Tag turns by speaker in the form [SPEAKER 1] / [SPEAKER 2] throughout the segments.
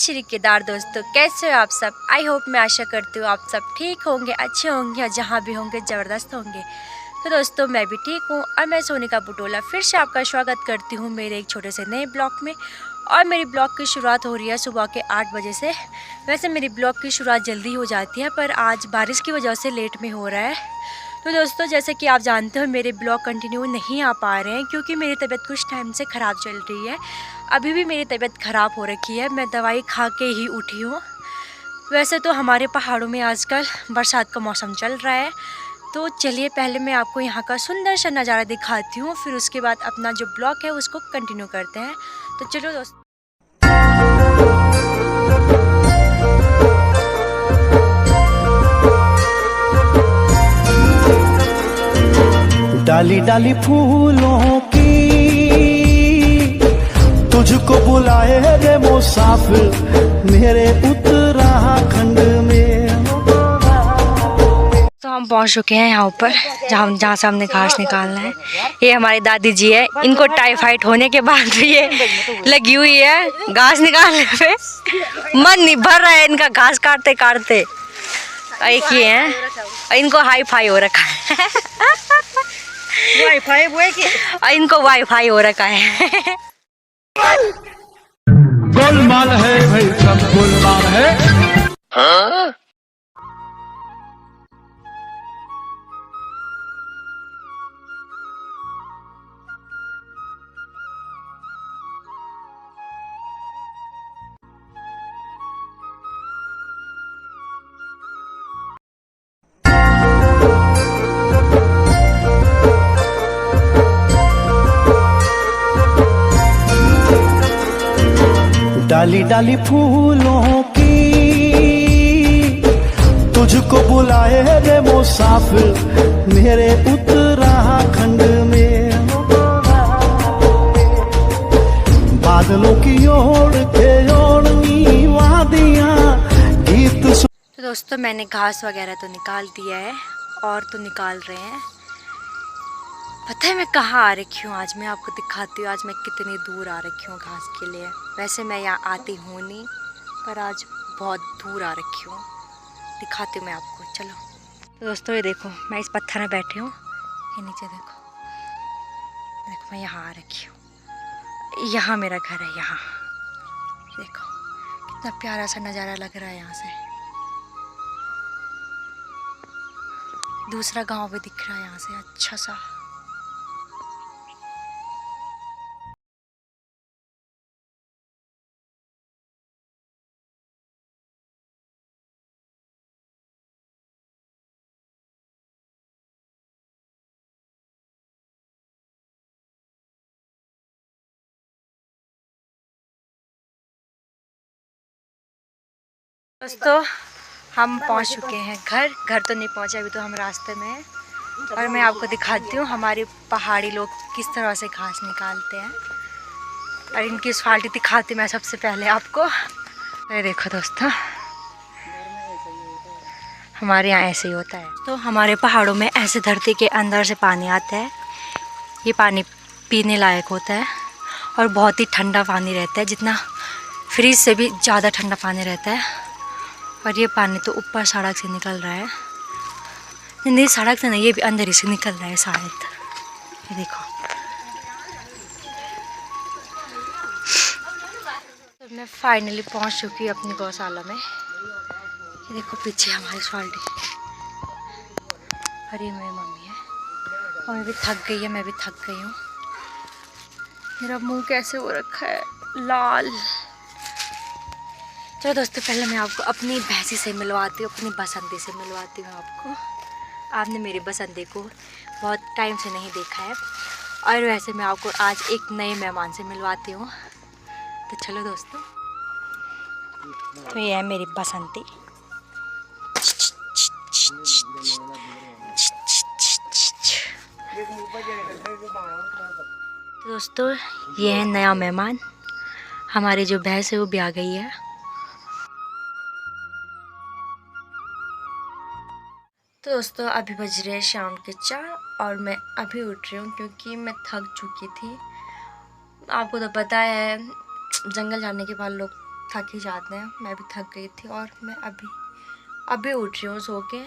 [SPEAKER 1] श्री केदार। दोस्तों कैसे हो आप सब? आई होप, मैं आशा करती हूँ आप सब ठीक होंगे, अच्छे होंगे और जहाँ भी होंगे ज़बरदस्त होंगे। तो दोस्तों मैं भी ठीक हूँ और मैं सोनिका बुटोला फिर से आपका स्वागत करती हूँ मेरे एक छोटे से नए ब्लॉग में। और मेरी ब्लॉग की शुरुआत हो रही है सुबह के 8 बजे से। वैसे मेरी ब्लॉग की शुरुआत जल्दी हो जाती है, पर आज बारिश की वजह से लेट में हो रहा है। तो दोस्तों जैसे कि आप जानते हो मेरे ब्लॉग कंटिन्यू नहीं आ पा रहे हैं क्योंकि मेरी तबीयत कुछ टाइम से ख़राब चल रही है। अभी भी मेरी तबीयत ख़राब हो रखी है, मैं दवाई खा के ही उठी हूँ। वैसे तो हमारे पहाड़ों में आजकल बरसात का मौसम चल रहा है, तो चलिए पहले मैं आपको यहाँ का सुंदर सा नज़ारा दिखाती हूँ, फिर उसके बाद अपना जो ब्लॉग है उसको कंटिन्यू करते हैं। तो चलो दोस्तों।
[SPEAKER 2] डाली डाली फूलों की तुझको बुलाए रे मुसाफिर मेरे उत्तराखंड में।
[SPEAKER 1] तो हम पहुंच चुके हैं यहाँ ऊपर जहाँ से हमने घास निकालना है। ये हमारी दादी जी है, इनको टाइफाइड होने के बाद भी ये लगी हुई है घास निकालने पे। मन नहीं भर रहा है इनका घास काटते काटते। एक ये है, इनको हाई फाई हो रखा है।
[SPEAKER 3] वाईफाई वो है कि
[SPEAKER 1] इनको वाईफाई हो रखा है।
[SPEAKER 2] गोलमाल है भाई, सब गोलमाल है। डाली डाली फूलों की तुझको बुलाए रे मुसाफिर मेरे उत्तराखंड में। बादलों की ओर के ओढ़नी वादियां गीत।
[SPEAKER 1] तो दोस्तों मैंने घास वगैरह तो निकाल दिया है और तो निकाल रहे हैं। पता है मैं कहाँ आ रखी हूँ? आज मैं आपको दिखाती हूँ आज मैं कितनी दूर आ रखी हूँ घास के लिए। वैसे मैं यहाँ आती हूँ नहीं, पर आज बहुत दूर आ रखी हूँ। दिखाती हूँ मैं आपको, चलो। तो दोस्तों ये देखो, मैं इस पत्थर में बैठी हूँ, ये नीचे देखो। देखो मैं यहाँ आ रखी हूँ, यहाँ मेरा घर है। यहाँ देखो कितना प्यारा सा नज़ारा लग रहा है यहाँ से। दूसरा गाँव भी दिख रहा है यहाँ से अच्छा सा। दोस्तों हम पहुंच चुके हैं घर तो नहीं पहुंचे अभी, तो हम रास्ते में हैं। और मैं आपको दिखाती हूँ हमारे पहाड़ी लोग किस तरह से घास निकालते हैं और इनकी असफाल्टी दिखाती मैं सबसे पहले आपको। ये देखो दोस्तों, हमारे यहाँ ऐसे ही होता है। तो हमारे पहाड़ों में ऐसे धरती के अंदर से पानी आता है। ये पानी पीने लायक होता है और बहुत ही ठंडा पानी रहता है, जितना फ्रिज से भी ज़्यादा ठंडा पानी रहता है। और ये पानी तो ऊपर सड़क से निकल रहा है। नहीं, सड़क से नहीं, ये भी अंदर ही से निकल रहा है शायद। ये देखो, तो मैं फाइनली पहुंच चुकी हूँ अपनी गौशाला में। ये देखो पीछे हमारी स्वाल्टी और ये मेरी मम्मी है। मम्मी भी थक गई है, मैं भी थक गई हूँ। मेरा मुंह कैसे हो रखा है लाल। चलो दोस्तों पहले मैं आपको अपनी भैंसी से मिलवाती हूँ, अपनी बसंती से मिलवाती हूँ आपको। आपने मेरी बसंती को बहुत टाइम से नहीं देखा है। और वैसे मैं आपको आज एक नए मेहमान से मिलवाती हूँ। तो चलो दोस्तों, तो ये है मेरी बसंती। तो दोस्तों ये है नया मेहमान। हमारी जो भैंस है वो भी आ गई है। तो दोस्तों अभी बज रहे हैं शाम के 4 और मैं अभी उठ रही हूँ क्योंकि मैं थक चुकी थी। आपको तो पता है जंगल जाने के बाद लोग थक ही जाते हैं। मैं भी थक गई थी और मैं अभी उठ रही हूँ सो के।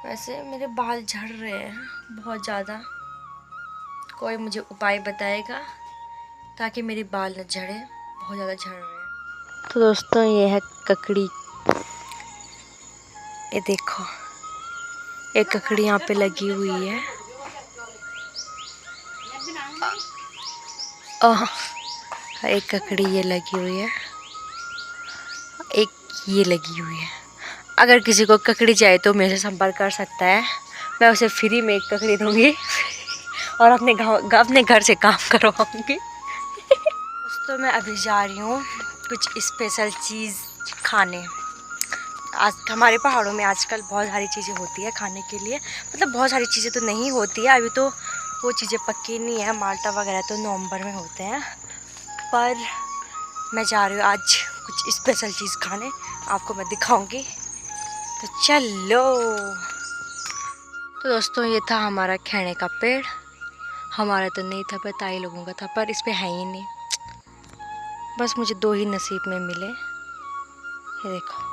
[SPEAKER 1] वैसे मेरे बाल झड़ रहे हैं बहुत ज़्यादा। कोई मुझे उपाय बताएगा ताकि मेरे बाल न झड़े, बहुत ज़्यादा झड़ रहे हैं। तो दोस्तों ये है ककड़ी, ये देखो एक ककड़ी यहाँ पे लगी हुई है। एक ककड़ी ये लगी हुई है, एक ये लगी हुई है। अगर किसी को ककड़ी चाहिए तो मेरे से संपर्क कर सकता है, मैं उसे फ्री में एक ककड़ी दूंगी और अपने घर से काम करवाऊंगी। दोस्तों मैं अभी जा रही हूँ कुछ स्पेशल चीज़ खाने। आज हमारे पहाड़ों में आजकल बहुत सारी चीज़ें होती है खाने के लिए, मतलब बहुत सारी चीज़ें तो नहीं होती है, अभी तो वो चीज़ें पक्की नहीं है। माल्टा वगैरह तो नवंबर में होते हैं, पर मैं जा रही हूँ आज कुछ स्पेशल चीज़ खाने, आपको मैं दिखाऊंगी, तो चलो। तो दोस्तों ये था हमारा खैने का पेड़। हमारा तो नहीं था, पर ताई लोगों का था, पर इस पे है ही नहीं। बस मुझे 2 ही नसीब में मिले, ये देखो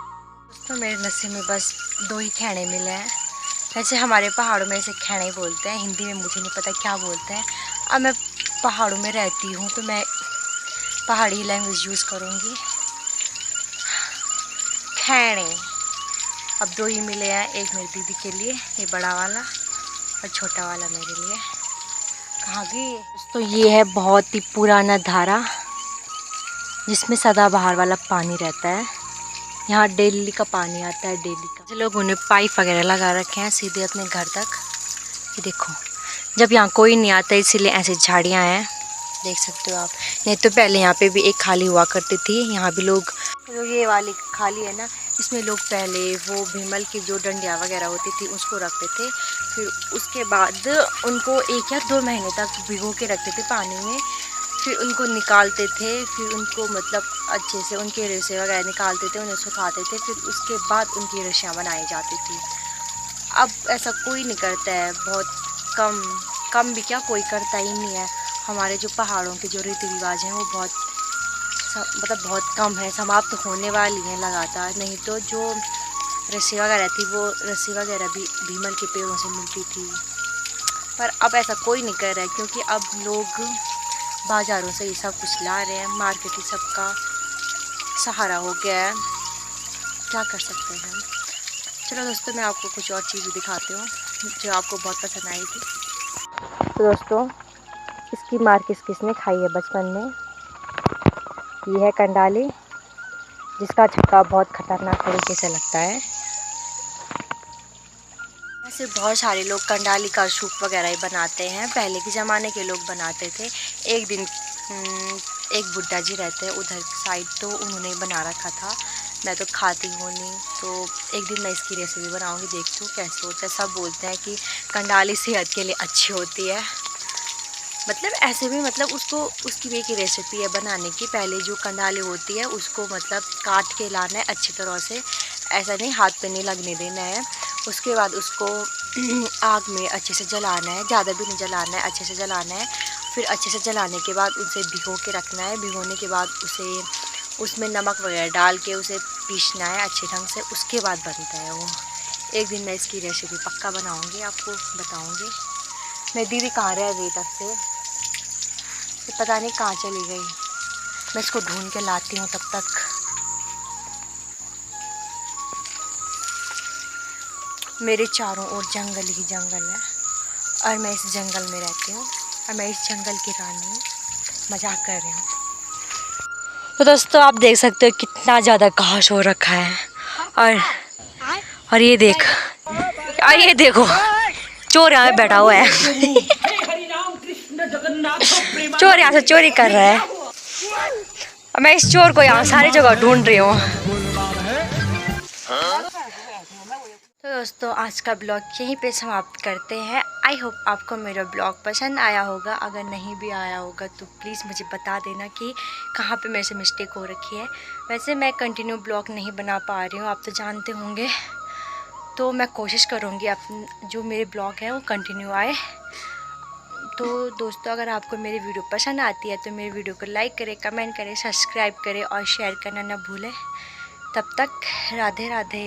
[SPEAKER 1] दोस्तों मेरे नसीब में बस 2 ही खैने मिले हैं। वैसे हमारे पहाड़ों में इसे खैने ही बोलते हैं, हिंदी में मुझे नहीं पता क्या बोलते हैं। अब मैं पहाड़ों में रहती हूँ तो मैं पहाड़ी लैंग्वेज यूज़ करूँगी। खैने अब 2 ही मिले हैं, एक मेरी दीदी के लिए, ये बड़ा वाला, और छोटा वाला मेरे लिए। कहाँ गई? तो ये है बहुत ही पुराना धारा जिसमें सदाबहार वाला पानी रहता है। यहाँ डेली का पानी आता है, डेली का। लोगों ने पाइप वगैरह लगा रखे हैं सीधे अपने घर तक। ये देखो, जब यहाँ कोई नहीं आता इसीलिए ऐसे झाड़ियाँ हैं, देख सकते हो आप। नहीं तो पहले यहाँ पे भी एक खाली हुआ करती थी, यहाँ भी लोग, जो ये वाली खाली है ना, इसमें लोग पहले वो भीमल की जो डंडियाँ वगैरह होती थी उसको रखते थे। फिर उसके बाद उनको 1 या 2 महीने तक भिगो के रखते थे पानी में, फिर उनको निकालते थे, फिर उनको मतलब अच्छे से उनके रेशे वगैरह निकालते थे, उन्हें सुखाते थे, फिर उसके बाद उनकी रस्सियाँ बनाई जाती थी। अब ऐसा कोई नहीं करता है, बहुत कम भी क्या, कोई करता ही नहीं है। हमारे जो पहाड़ों के जो रीति रिवाज हैं वो बहुत कम है, समाप्त होने वाली हैं लगातार। नहीं तो जो रस्सी वगैरह थी वो रस्सी वगैरह भी भीमल के पेड़ों से मिलती थी, पर अब ऐसा कोई नहीं कर रहा है क्योंकि अब लोग बाज़ारों से ये सब कुछ ला रहे हैं। मार्केट ही सबका सहारा हो गया है, क्या कर सकते हैं हम। चलो दोस्तों मैं आपको कुछ और चीज़ें दिखाती हूँ जो आपको बहुत पसंद आई थी। तो दोस्तों इसकी मार किसने खाई है बचपन में, ये है कंडाली, जिसका छक्का बहुत खतरनाक तरीके से लगता है। ऐसे बहुत सारे लोग कंडाली का सूप वगैरह ही बनाते हैं, पहले के ज़माने के लोग बनाते थे। एक दिन एक बुड्ढा जी रहते हैं उधर साइड, तो उन्होंने बना रखा था, मैं तो खाती हूँ नहीं, तो एक दिन मैं इसकी रेसिपी बनाऊँगी, देखती हूँ कैसे होता है। सब बोलते हैं कि कंडाली सेहत के लिए अच्छी होती है, मतलब ऐसे भी, मतलब उसकी भी एक रेसिपी है बनाने की। पहले जो कंडाली होती है उसको मतलब काट के लाना है अच्छी तरह से, ऐसा नहीं हाथ पे नहीं लगने देना है। उसके बाद उसको आग में अच्छे से जलाना है, ज़्यादा भी नहीं जलाना है, अच्छे से जलाना है। फिर अच्छे से जलाने के बाद उसे भिगो के रखना है, भिगोने के बाद उसे उसमें नमक वगैरह डाल के उसे पीसना है अच्छे ढंग से, उसके बाद बनता है वो। एक दिन मैं इसकी रेसिपी पक्का बनाऊँगी, आपको बताऊँगी। मेरी दीदी कहाँ रह गई तब से, पता नहीं कहाँ चली गई, मैं इसको ढूंढ के लाती हूँ तब तक। मेरे चारों ओर जंगल ही जंगल है और मैं इस जंगल में रहती हूँ और मैं इस जंगल की रानी हूँ, मजाक कर रही हूँ। तो दोस्तों आप देख सकते हो कितना ज़्यादा घास हो रखा है, और ये देखो चोर यहाँ बैठा हुआ है। चोर यहाँ से चोरी कर रहा है, मैं इस चोर को यहाँ सारी जगह ढूंढ रही हूँ। तो दोस्तों आज का ब्लॉग यहीं पे समाप्त करते हैं। आई होप आपको मेरा ब्लॉग पसंद आया होगा, अगर नहीं भी आया होगा तो प्लीज़ मुझे बता देना कि कहाँ पे मेरे से मिस्टेक हो रखी है। वैसे मैं कंटिन्यू ब्लॉग नहीं बना पा रही हूँ, आप तो जानते होंगे, तो मैं कोशिश करूँगी जो मेरे ब्लॉग हैं वो कंटिन्यू आए। तो दोस्तों अगर आपको मेरी वीडियो पसंद आती है तो मेरी वीडियो को लाइक करें, कमेंट करें, सब्सक्राइब करें और शेयर करना ना भूलें। तब तक राधे राधे।